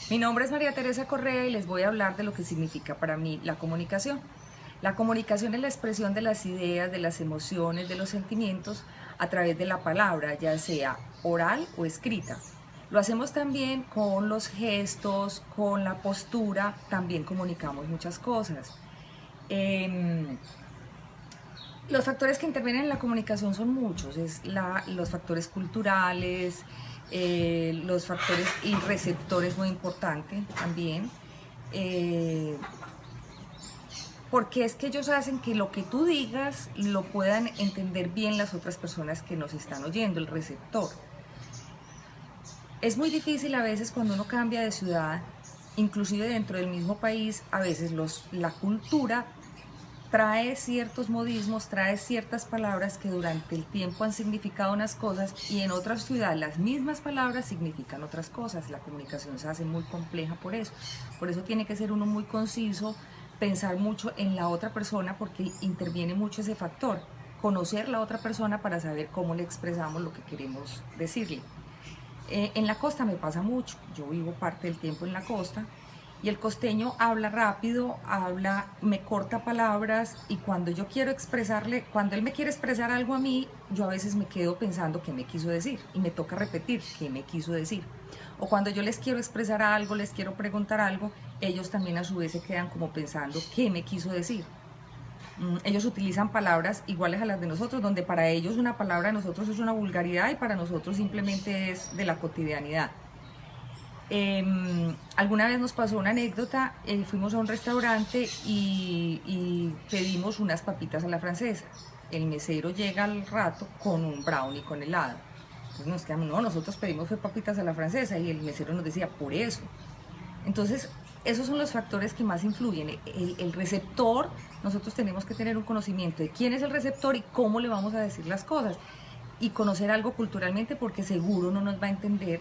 Mi nombre es María Teresa Correa y les voy a hablar de lo que significa para mí la comunicación. La comunicación es la expresión de las ideas, de las emociones, de los sentimientos a través de la palabra, ya sea oral o escrita. Lo hacemos también con los gestos, con la postura, también comunicamos muchas cosas. Em, los factores que intervienen en la comunicación son muchos, los factores culturales, los factores y receptores muy importante también, eh, porque es que ellos hacen que lo que tú digas lo puedan entender bien las otras personas que nos están oyendo, el receptor. Es muy difícil a veces cuando uno cambia de ciudad, inclusive dentro del mismo país, a veces la cultura trae ciertos modismos, trae ciertas palabras que durante el tiempo han significado unas cosas y en otras ciudades las mismas palabras significan otras cosas. La comunicación se hace muy compleja por eso. Por eso tiene que ser uno muy conciso, pensar mucho en la otra persona porque interviene mucho ese factor. Conocer la otra persona para saber cómo le expresamos lo que queremos decirle. En la costa me pasa mucho, yo vivo parte del tiempo en la costa y el costeño habla rápido, me corta palabras y cuando yo quiero expresarle, cuando él me quiere expresar algo a mí, yo a veces me quedo pensando qué me quiso decir y me toca repetir qué me quiso decir. O cuando yo les quiero expresar algo, les quiero preguntar algo, ellos también a su vez se quedan como pensando qué me quiso decir. Ellos utilizan palabras iguales a las de nosotros, donde para ellos una palabra de nosotros es una vulgaridad y para nosotros simplemente es de la cotidianidad. Alguna vez nos pasó una anécdota, fuimos a un restaurante y pedimos unas papitas a la francesa. El mesero llega al rato con un brownie con helado. Entonces nos quedamos, no, nosotros pedimos fue papitas a la francesa y el mesero nos decía, por eso. Entonces, esos son los factores que más influyen. El receptor, nosotros tenemos que tener un conocimiento de quién es el receptor y cómo le vamos a decir las cosas. Y conocer algo culturalmente porque seguro no nos va a entender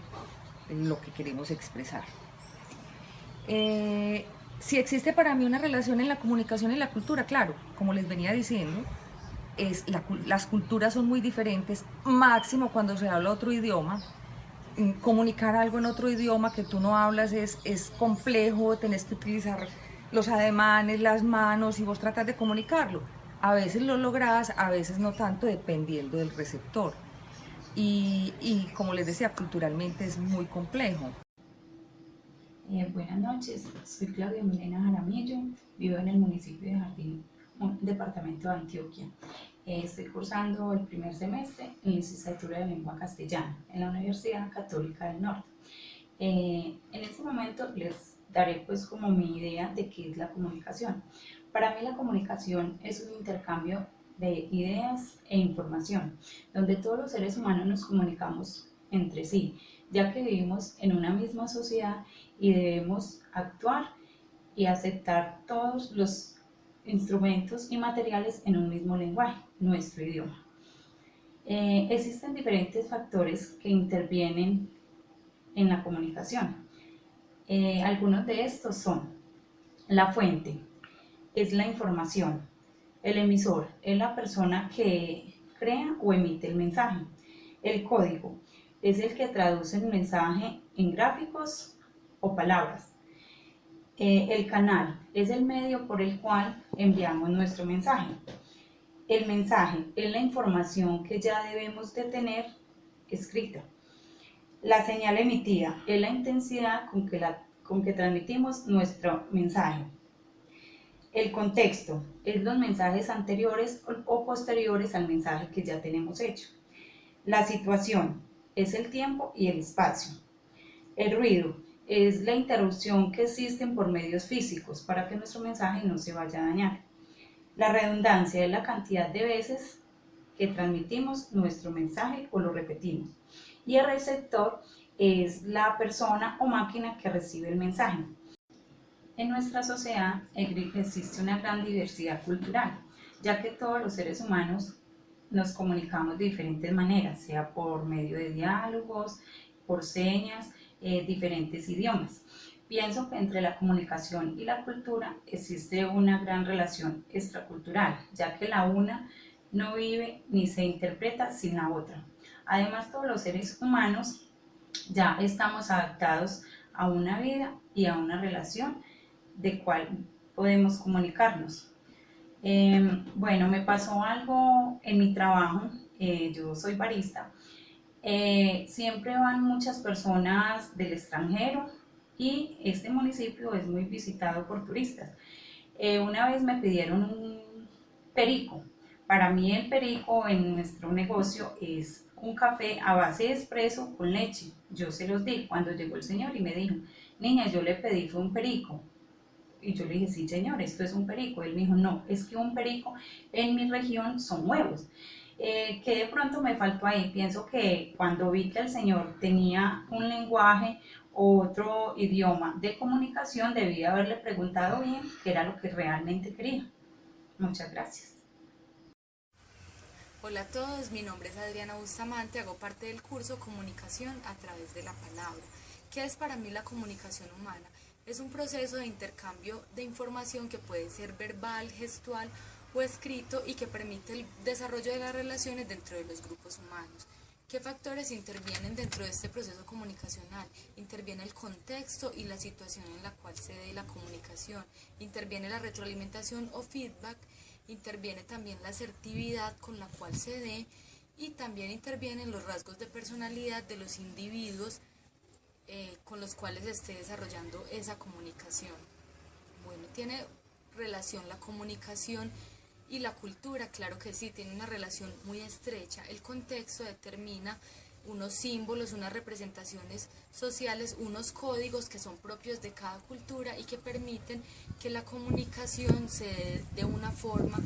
lo que queremos expresar. Si existe para mí una relación en la comunicación y la cultura, claro, como les venía diciendo, las culturas son muy diferentes, máximo cuando se habla otro idioma. Comunicar algo en otro idioma que tú no hablas es complejo, tenés que utilizar los ademanes, las manos y vos tratas de comunicarlo. A veces lo lográs, a veces no tanto, dependiendo del receptor. Y como les decía, culturalmente es muy complejo. Buenas noches, soy Claudia Milena Jaramillo, vivo en el municipio de Jardín, departamento de Antioquia. Estoy cursando el primer semestre en licenciatura de lengua castellana en la Universidad Católica del Norte. En este momento les daré pues como mi idea de qué es la comunicación. Para mí la comunicación es un intercambio de ideas e información, donde todos los seres humanos nos comunicamos entre sí, ya que vivimos en una misma sociedad y debemos actuar y aceptar todos los instrumentos y materiales en un mismo lenguaje, nuestro idioma. Existen diferentes factores que intervienen en la comunicación. Algunos de estos son la fuente, es la información, el emisor es la persona que crea o emite el mensaje, el código es el que traduce el mensaje en gráficos o palabras, el canal es el medio por el cual enviamos nuestro mensaje. El mensaje es la información que ya debemos de tener escrita. La señal emitida es la intensidad con que transmitimos nuestro mensaje. El contexto es los mensajes anteriores o posteriores al mensaje que ya tenemos hecho. La situación es el tiempo y el espacio. El ruido es la interrupción que existen por medios físicos para que nuestro mensaje no se vaya a dañar. La redundancia es la cantidad de veces que transmitimos nuestro mensaje o lo repetimos. Y el receptor es la persona o máquina que recibe el mensaje. En nuestra sociedad existe una gran diversidad cultural, ya que todos los seres humanos nos comunicamos de diferentes maneras, sea por medio de diálogos, por señas, diferentes idiomas. Pienso que entre la comunicación y la cultura existe una gran relación extracultural, ya que la una no vive ni se interpreta sin la otra. Además, todos los seres humanos ya estamos adaptados a una vida y a una relación de cual podemos comunicarnos. Bueno, me pasó algo en mi trabajo, yo soy barista. Siempre van muchas personas del extranjero y este municipio es muy visitado por turistas. Una vez me pidieron un perico. Para mí el perico en nuestro negocio es un café a base de espresso con leche. Yo se los di cuando llegó el señor y me dijo, niña, yo le pedí fue un perico. Y yo le dije, sí señor, esto es un perico. Él me dijo, no, es que un perico en mi región son huevos. Que de pronto me faltó ahí. Pienso que cuando vi que el señor tenía un lenguaje o otro idioma de comunicación, debí haberle preguntado bien qué era lo que realmente quería. Muchas gracias. Hola a todos, mi nombre es Adriana Bustamante, hago parte del curso Comunicación a través de la palabra. ¿Qué es para mí la comunicación humana? Es un proceso de intercambio de información que puede ser verbal, gestual o escrito y que permite el desarrollo de las relaciones dentro de los grupos humanos. ¿Qué factores intervienen dentro de este proceso comunicacional? Interviene el contexto y la situación en la cual se dé la comunicación, interviene la retroalimentación o feedback, interviene también la asertividad con la cual se dé y también intervienen los rasgos de personalidad de los individuos con los cuales se esté desarrollando esa comunicación. Bueno, ¿tiene relación la comunicación y la cultura? Claro que sí, tiene una relación muy estrecha. El contexto determina unos símbolos, unas representaciones sociales, unos códigos que son propios de cada cultura y que permiten que la comunicación se dé de una forma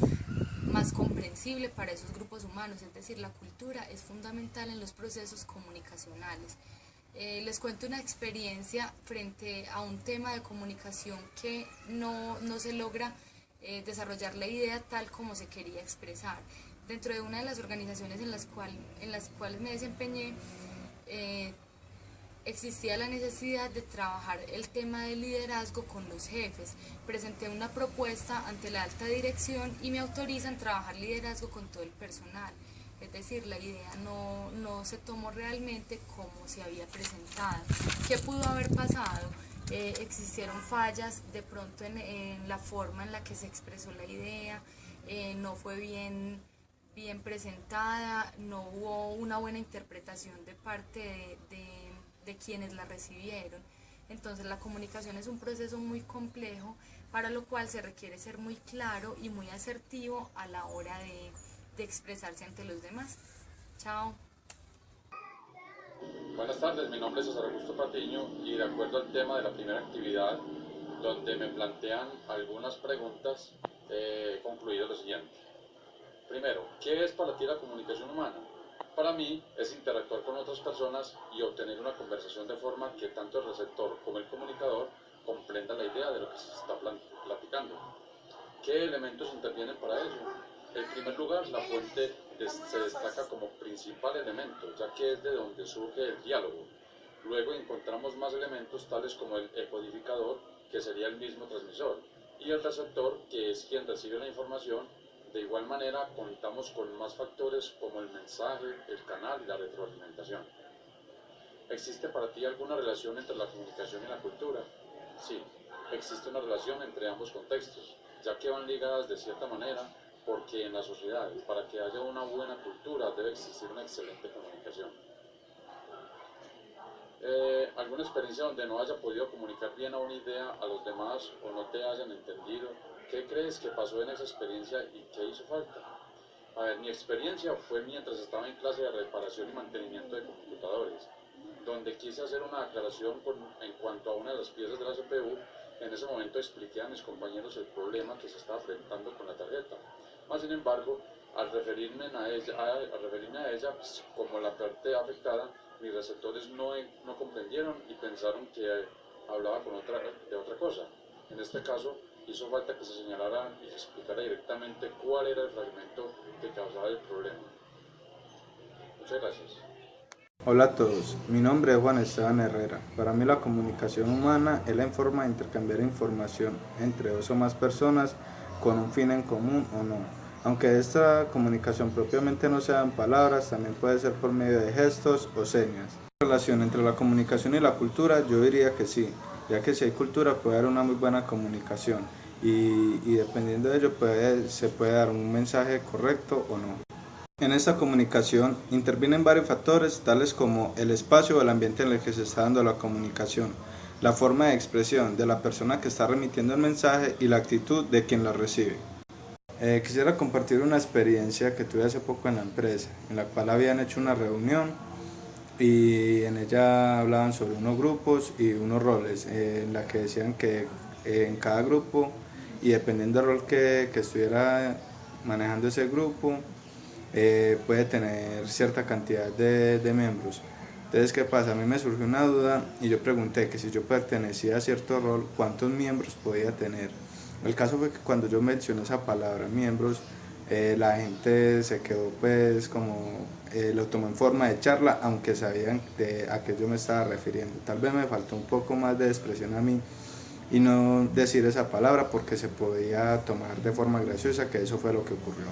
más comprensible para esos grupos humanos, es decir, la cultura es fundamental en los procesos comunicacionales. Les cuento una experiencia frente a un tema de comunicación que no se logra desarrollar la idea tal como se quería expresar. Dentro de una de las organizaciones en las cuales me desempeñé, existía la necesidad de trabajar el tema del liderazgo con los jefes. Presenté una propuesta ante la alta dirección y me autorizan trabajar liderazgo con todo el personal. Es decir, la idea no se tomó realmente como se había presentado. ¿Qué pudo haber pasado? Existieron fallas de pronto en la forma en la que se expresó la idea, no fue bien presentada, no hubo una buena interpretación de parte de quienes la recibieron. Entonces la comunicación es un proceso muy complejo, para lo cual se requiere ser muy claro y muy asertivo a la hora de expresarse ante los demás. Chao. Buenas tardes, mi nombre es César Augusto Patiño y de acuerdo al tema de la primera actividad, donde me plantean algunas preguntas, he concluido lo siguiente. Primero, ¿qué es para ti la comunicación humana? Para mí es interactuar con otras personas y obtener una conversación de forma que tanto el receptor como el comunicador comprendan la idea de lo que se está platicando. ¿Qué elementos intervienen para ello? En primer lugar, la fuente se destaca como principal elemento, ya que es de donde surge el diálogo. Luego encontramos más elementos tales como el codificador, que sería el mismo transmisor, y el receptor, que es quien recibe la información. De igual manera, contamos con más factores como el mensaje, el canal y la retroalimentación. ¿Existe para ti alguna relación entre la comunicación y la cultura? Sí, existe una relación entre ambos contextos, ya que van ligadas de cierta manera, porque en la sociedad, para que haya una buena cultura, debe existir una excelente comunicación. ¿Alguna experiencia donde no haya podido comunicar bien a una idea a los demás o no te hayan entendido? ¿Qué crees que pasó en esa experiencia y qué hizo falta? A ver, mi experiencia fue mientras estaba en clase de reparación y mantenimiento de computadores, donde quise hacer una aclaración en cuanto a una de las piezas de la CPU. En ese momento expliqué a mis compañeros el problema que se estaba enfrentando con la tarjeta. Más sin embargo, al referirme a ella pues, como la parte afectada, mis receptores no comprendieron y pensaron que hablaba de otra cosa. En este caso, hizo falta que se señalara y se explicara directamente cuál era el fragmento que causaba el problema. Muchas gracias. Hola a todos, mi nombre es Juan Esteban Herrera. Para mí la comunicación humana es la forma de intercambiar información entre dos o más personas con un fin en común o no. Aunque esta comunicación propiamente no sea en palabras, también puede ser por medio de gestos o señas. Relación entre la comunicación y la cultura, yo diría que sí, ya que si hay cultura puede haber una muy buena comunicación y dependiendo de ello se puede dar un mensaje correcto o no. En esta comunicación intervienen varios factores tales como el espacio o el ambiente en el que se está dando la comunicación, la forma de expresión de la persona que está remitiendo el mensaje y la actitud de quien lo recibe. Quisiera compartir una experiencia que tuve hace poco en la empresa, en la cual habían hecho una reunión y en ella hablaban sobre unos grupos y unos roles, en la que decían que en cada grupo y dependiendo del rol que estuviera manejando ese grupo, puede tener cierta cantidad de miembros. Entonces, ¿qué pasa? A mí me surgió una duda y yo pregunté que si yo pertenecía a cierto rol, ¿cuántos miembros podía tener? El caso fue que cuando yo mencioné esa palabra, miembros, la gente se quedó pues como, lo tomó en forma de charla, aunque sabían a qué yo me estaba refiriendo. Tal vez me faltó un poco más de expresión a mí y no decir esa palabra porque se podía tomar de forma graciosa, que eso fue lo que ocurrió.